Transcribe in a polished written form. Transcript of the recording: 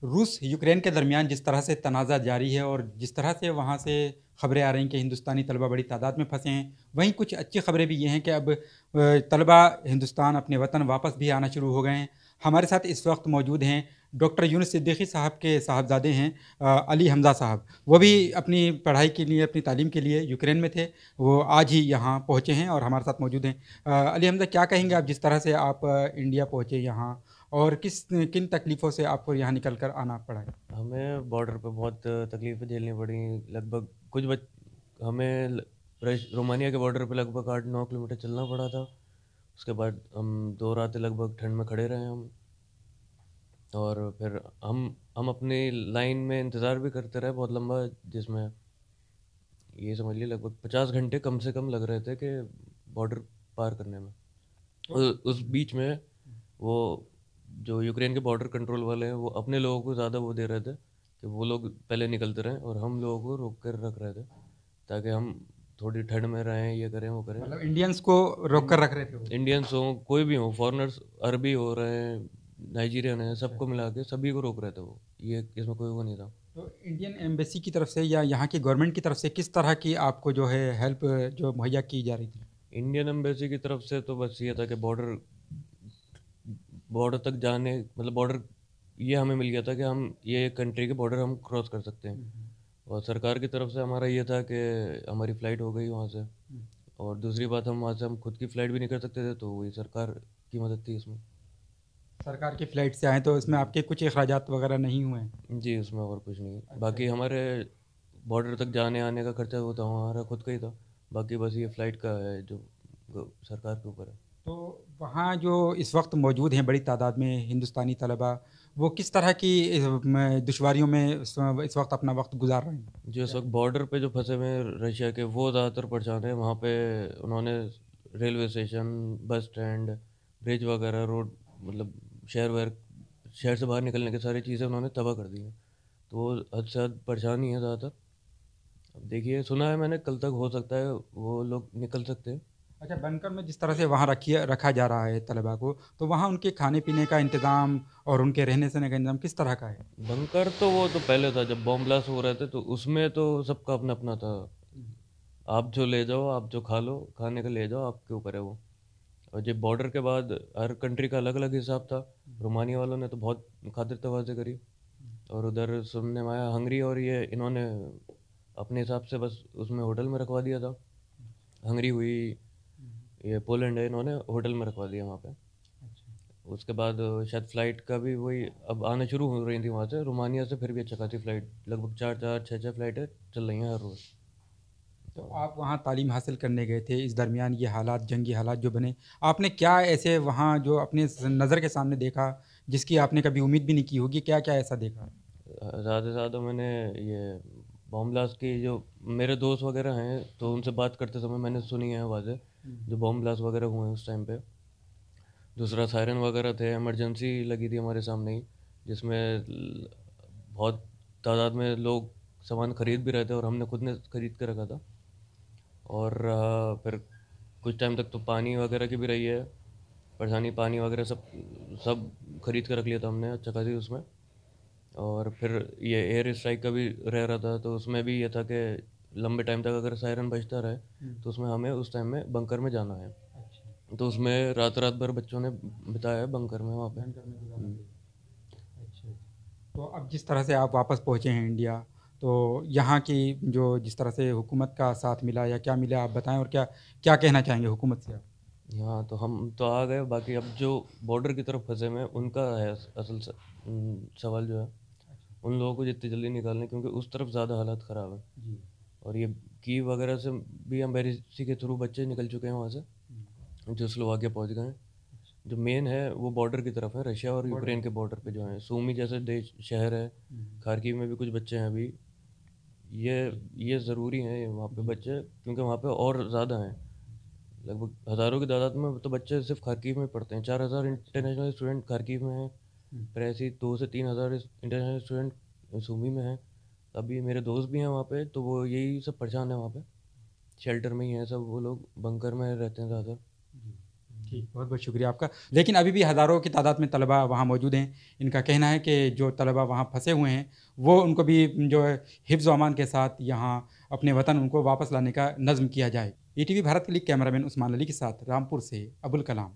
रूस यूक्रेन के दरमियान जिस तरह से तनाज़ा जारी है और जिस तरह से वहाँ से खबरें आ रही हैं कि हिंदुस्तानी तलबा बड़ी तादाद में फंसे हैं, वहीं कुछ अच्छी खबरें भी ये हैं कि अब तलबा हिंदुस्तान अपने वतन वापस भी आना शुरू हो गए हैं। हमारे साथ इस वक्त मौजूद हैं डॉक्टर यूनुस सिद्दीकी साहब के साहबजादे हैं, अली हमज़ा साहब। वो भी अपनी पढ़ाई के लिए, अपनी तालीम के लिए यूक्रेन में थे। वो आज ही यहाँ पहुँचे हैं और हमारे साथ मौजूद हैं। अली हमज़ा, क्या कहेंगे आप जिस तरह से आप इंडिया पहुँचे यहाँ, और किन तकलीफ़ों से आपको यहाँ निकल कर आना पड़ा है? हमें बॉर्डर पे बहुत तकलीफ़ें झेलनी पड़ी। लगभग कुछ बच हमें रोमानिया के बॉर्डर पे लगभग 8-9 किलोमीटर चलना पड़ा था। उसके बाद हम 2 रातें लगभग ठंड में खड़े रहे हम। और फिर हम अपनी लाइन में इंतज़ार भी करते रहे बहुत लंबा, जिसमें ये समझ लिए लगभग 50 घंटे कम से कम लग रहे थे कि बॉर्डर पार करने में। तो उस बीच में वो जो यूक्रेन के बॉर्डर कंट्रोल वाले हैं वो अपने लोगों को ज़्यादा वो दे रहे थे कि वो लोग पहले निकलते रहें, और हम लोगों को रोक कर रख रहे थे ताकि हम थोड़ी ठंड में रहें, ये करें वो करें। मतलब इंडियंस को रोक कर रख रहे थे वो? इंडियंस हो, कोई भी हो, फॉरेनर्स, अरबी हो रहे हैं, नाइजीरियन है, अच्छा। सबको मिला के सभी को रोक रहे थे वो। ये इसमें कोई वो नहीं था। तो इंडियन एम्बेसी की तरफ से या यहाँ की गवर्नमेंट की तरफ से किस तरह की आपको जो है हेल्प जो मुहैया की जा रही थी? इंडियन एम्बेसी की तरफ से तो बस ये था कि बॉर्डर बॉर्डर तक जाने, मतलब बॉर्डर ये हमें मिल गया था कि हम ये कंट्री के बॉर्डर हम क्रॉस कर सकते हैं। हम्म, और सरकार की तरफ से हमारा ये था कि हमारी फ़्लाइट हो गई वहाँ से। हम्म। और दूसरी बात, हम वहाँ से हम खुद की फ़्लाइट भी नहीं कर सकते थे, तो वही सरकार की मदद थी इसमें। सरकार की फ़्लाइट से आए तो इसमें आपके कुछ अखराजात वगैरह नहीं हुए हैं? जी, उसमें और कुछ नहीं। अच्छा। बाकी हमारे बॉर्डर तक जाने आने का खर्चा वो था हमारा खुद का ही था। बाकी बस ये फ़्लाइट का है जो सरकार के ऊपर है। तो वहाँ जो इस वक्त मौजूद हैं बड़ी तादाद में हिंदुस्तानी तलबा, वो किस तरह की दुश्वारियों में इस वक्त अपना वक्त गुजार रहे हैं? जो इस क्या वक्त कहें? बॉर्डर पे जो फंसे हुए हैं रशिया के, वो ज़्यादातर परेशान है। वहाँ पे उन्होंने railway station, bus stand, bridge वगैरह, रोड, मतलब शहर वहर शहर से बाहर निकलने की सारी चीज़ें उन्होंने तबाह कर दी हैं। तो वो हद से ज़्यादा परेशान ही है ज़्यादातर। अब देखिए, सुना है मैंने कल तक हो सकता है वो लोग निकल सकते हैं। अच्छा, बनकर में जिस तरह से वहाँ रखा जा रहा है तलबा को, तो वहाँ उनके खाने पीने का इंतज़ाम और उनके रहने सहने का इंतज़ाम किस तरह का है? बंकर तो वो तो पहले था, जब बॉम्ब ब्लास्ट हो रहे थे तो उसमें तो सबका अपना अपना था। आप जो ले जाओ, आप जो खा लो, खाने का ले जाओ, आपके ऊपर है वो। और जब बॉर्डर के बाद हर कंट्री का अलग अलग हिसाब था। रोमानिया वालों ने तो बहुत खातिर तवाज़े करी। और उधर सुनने में आया हंगरी और ये इन्होंने अपने हिसाब से बस उसमें होटल में रखवा दिया था। हंगरी हुई, ये पोलैंड है, इन्होंने होटल में रखवा दिया वहाँ पे। अच्छा। उसके बाद शायद फ़्लाइट का भी वही अब आना शुरू हो रही थी वहाँ से रोमानिया से, फिर भी अच्छा खासी फ़्लाइट, लगभग चार चार छः छः फ़्लाइटें चल रही हैं हर रोज़। तो तो आप वहाँ तालीम हासिल करने गए थे, इस दरमियान ये हालात, जंगी हालात जो बने, आपने क्या ऐसे वहाँ जो अपने नज़र के सामने देखा, जिसकी आपने कभी उम्मीद भी नहीं की होगी? क्या-क्या ऐसा देखा? ज़्यादा से ज़्यादा मैंने ये बॉम्ब ब्लास्ट की, जो मेरे दोस्त वगैरह हैं तो उनसे बात करते समय मैंने सुनी है आवाज़ें, हुँ। जो बॉम्ब ब्लास्ट वगैरह हुए हैं उस टाइम पे। दूसरा, सायरन वगैरह थे, इमरजेंसी लगी थी हमारे सामने ही, जिसमें बहुत तादाद में लोग सामान खरीद भी रहे थे और हमने खुद ने खरीद के रखा था। और फिर कुछ टाइम तक तो पानी वगैरह की भी रही है परेशानी। पानी वगैरह सब सब खरीद के रख लिया था हमने अच्छा खासी उसमें। और फिर ये एयर स्ट्राइक का भी रह रहा था, तो उसमें भी ये था कि लंबे टाइम तक अगर सायरन बजता रहे हुँ। तो उसमें हमें उस टाइम में बंकर में जाना है। अच्छा। तो उसमें रात रात भर बच्चों ने बिताया है बंकर में वहाँ पे। बैंकर में गुज़ारा पड़ी। अच्छा, अच्छा। तो अब जिस तरह से आप वापस पहुँचे हैं इंडिया, तो यहाँ की जो जिस तरह से हुकूमत का साथ मिला या क्या मिला, आप बताएँ, और क्या क्या कहना चाहेंगे हुकूमत से आप? यहाँ तो हम तो आ गए, बाकी अब जो बॉर्डर की तरफ फंसे हुए हैं उनका है असल सवाल जो है, अच्छा। उन लोगों को जितनी जल्दी निकालने, क्योंकि उस तरफ ज़्यादा हालात ख़राब है। जी। और ये कीव वगैरह से भी हम एम्बेसी के थ्रू बच्चे निकल चुके हैं वहाँ से, हुँ। जो स्लोवाकिया पहुँच गए हैं। अच्छा। जो मेन है वो बॉर्डर की तरफ है, रशिया और बॉर्डर यूक्रेन पे। के बॉर्डर पे जो अच्छा। है, सूमी जैसे देश शहर है। हुँ। खार्किव में भी कुछ बच्चे हैं अभी। ये ये ज़रूरी है वहाँ पे जी। बच्चे, क्योंकि वहाँ पे और ज़्यादा हैं। लगभग हज़ारों की तादाद में तो बच्चे सिर्फ खार्किव में पढ़ते हैं। 4,000 अच्छा। इंटरनेशनल स्टूडेंट खार्किव में हैं। हुँ। फिर ऐसे ही 2 से 3 हज़ार इंटरनेशनल स्टूडेंट सूमी में हैं। अभी मेरे दोस्त भी हैं वहाँ पे, तो वो यही सब परेशान हैं वहाँ पे। शेल्टर में ही हैं सब वो लोग, बंकर में रहते हैं ज़्यादातर। जी। जी, बहुत बहुत शुक्रिया आपका। लेकिन अभी भी हज़ारों की तादाद में तलबा वहाँ मौजूद हैं। इनका कहना है कि जो तलबा वहाँ फँसे हुए हैं, वो उनको भी जो है हिफ्ज़ व अमान के साथ यहाँ अपने वतन उनको वापस लाने का नज़्म किया जाए। ईटीवी भारत के लिए कैमरामैन उस्मान अली के साथ रामपुर से अबुल कलाम।